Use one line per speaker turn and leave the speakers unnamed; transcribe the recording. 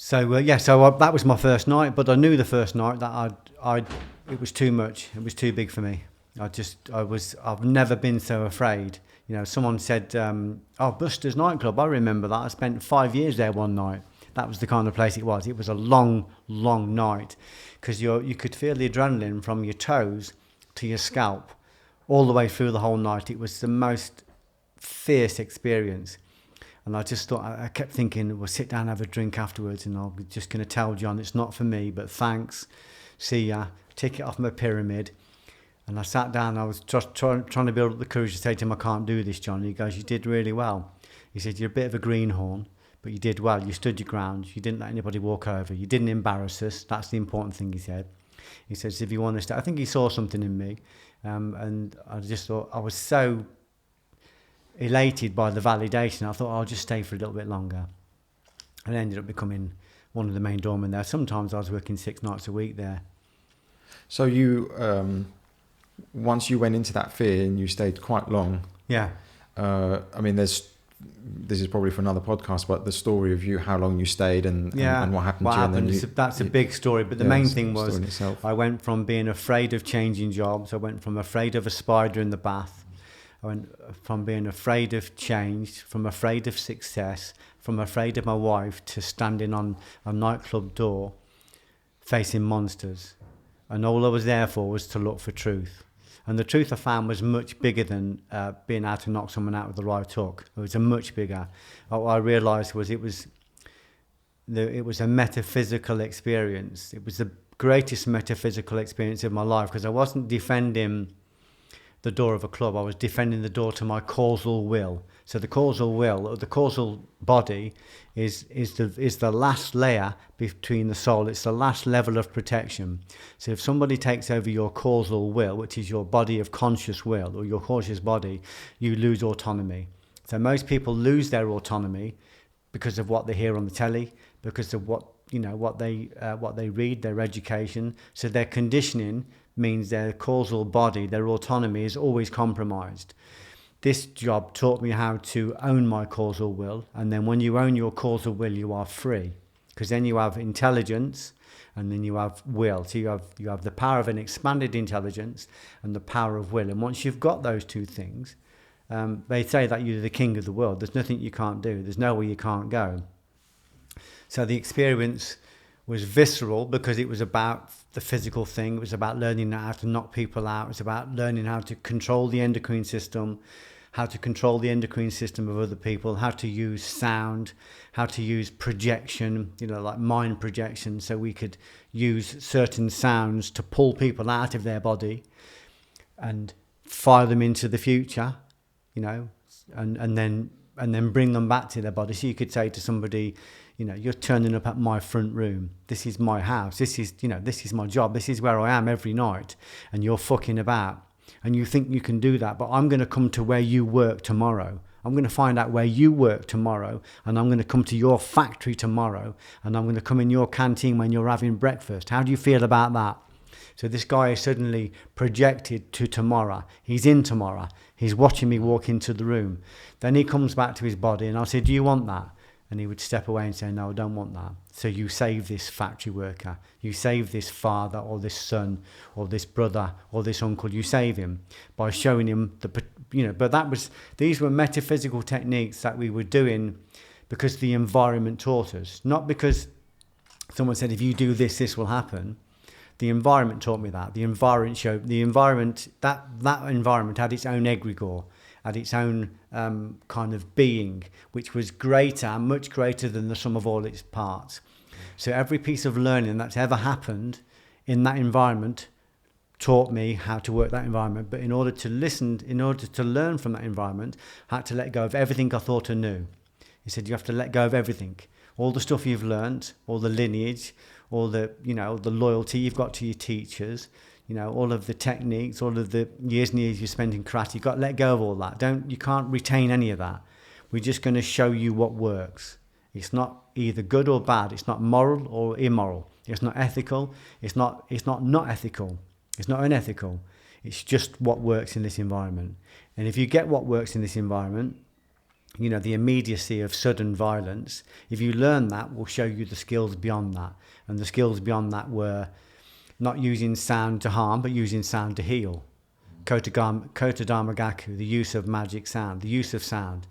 So that was my first night, but I knew the first night that it was too much. It was too big for me. I've never been so afraid. You know, someone said, "Oh, Buster's nightclub." I remember that. I spent 5 years there one night. That was the kind of place it was. It was a long, long night because you could feel the adrenaline from your toes to your scalp all the way through the whole night. It was the most fierce experience. And I just thought, I kept thinking, we'll sit down and have a drink afterwards, and I'm just going to tell John it's not for me, but thanks, see ya, tick it off my pyramid. And I sat down, I was just trying to build up the courage to say to him, I can't do this, John. And he goes, you did really well. He said, you're a bit of a greenhorn, but you did well. You stood your ground. You didn't let anybody walk over. You didn't embarrass us. That's the important thing, he said. He says, if you want to stay, I think he saw something in me. And I just thought, I was so elated by the validation. I thought I'll just stay for a little bit longer, and I ended up becoming one of the main doormen there. Sometimes I was working 6 nights a week there.
So you once you went into that fear and you stayed quite long.
Yeah.
I mean, this is probably for another podcast, but the story of you, how long you stayed and what happened to you. And then
that's a big story, but the main thing was I went from being afraid of changing jobs. I went from afraid of a spider in the bath. I went from being afraid of change, from afraid of success, from afraid of my wife, to standing on a nightclub door facing monsters. And all I was there for was to look for truth. And the truth I found was much bigger than being able to knock someone out with the right hook. It was a much bigger. What I realised was it was a metaphysical experience. It was the greatest metaphysical experience of my life, because I wasn't defending the door of a club. I was defending the door to my causal will. So the causal will, or the causal body, is the last layer between the soul. It's the last level of protection. So if somebody takes over your causal will, which is your body of conscious will, or your conscious body, you lose autonomy. So most people lose their autonomy because of what they hear on the telly, because of what they read, their education. So their conditioning means their causal body, their autonomy, is always compromised. This job taught me how to own my causal will, and then when you own your causal will, you are free, because then you have intelligence and then you have will. So you have the power of an expanded intelligence and the power of will. And once you've got those two things, they say that you're the king of the world. There's nothing you can't do. There's nowhere you can't go. So the experience was visceral because it was about the physical thing. It was about learning how to knock people out. It was about learning how to control the endocrine system, how to control the endocrine system of other people, how to use sound, how to use projection, like mind projection, so we could use certain sounds to pull people out of their body and fire them into the future, and then bring them back to their body. So you could say to somebody, you're turning up at my front room. This is my house. This is my job. This is where I am every night. And you're fucking about. And you think you can do that. But I'm going to come to where you work tomorrow. I'm going to find out where you work tomorrow. And I'm going to come to your factory tomorrow. And I'm going to come in your canteen when you're having breakfast. How do you feel about that? So this guy is suddenly projected to tomorrow. He's in tomorrow. He's watching me walk into the room. Then he comes back to his body and I'll say, do you want that? And he would step away and say, no, I don't want that. So you save this factory worker. You save this father or this son or this brother or this uncle. You save him by showing him but these were metaphysical techniques that we were doing because the environment taught us. Not because someone said, if you do this, this will happen. The environment taught me that. The environment that environment had its own egregore, had its own kind of being, which was much greater than the sum of all its parts. So every piece of learning that's ever happened in that environment taught me how to work that environment. But in order to learn from that environment, I had to let go of everything I thought I knew. He said, you have to let go of everything. All the stuff you've learned, all the lineage, all the, the loyalty you've got to your teachers, all of the techniques, all of the years and years you spent in karate, you've got to let go of all that. You can't retain any of that. We're just going to show you what works. It's not either good or bad. It's not moral or immoral. It's not ethical. It's not ethical. It's not unethical. It's just what works in this environment. And if you get what works in this environment, the immediacy of sudden violence. If you learn that, we'll show you the skills beyond that. And the skills beyond that were not using sound to harm, but using sound to heal. Kotodama Gaku, the use of magic sound, the use of sound.